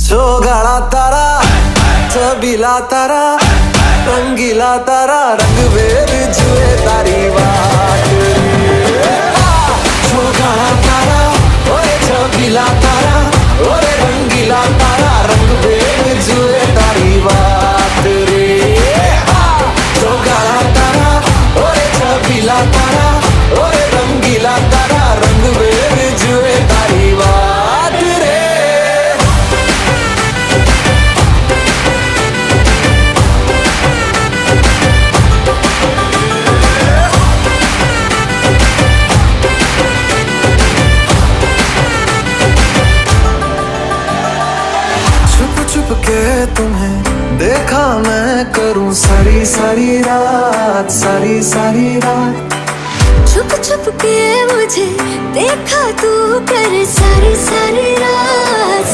चोगाळा तारा छबीला तारा रंगीला तारा रंगवेर जुए तारी बात चोगाळा तारा ओए छबीला तारा ओए रंगीला तारा रंगवेर जुए तारी बात रे चोगाळा तारा ओए छबीला तारा ओए रंगीला तारा रंगवेर जुए तारी बात रे छुप के तुम्हें देखा मैं करूं सारी सारी रात सारी सारी रात छुप छुप के मुझे देखा तू कर सारी सारी रात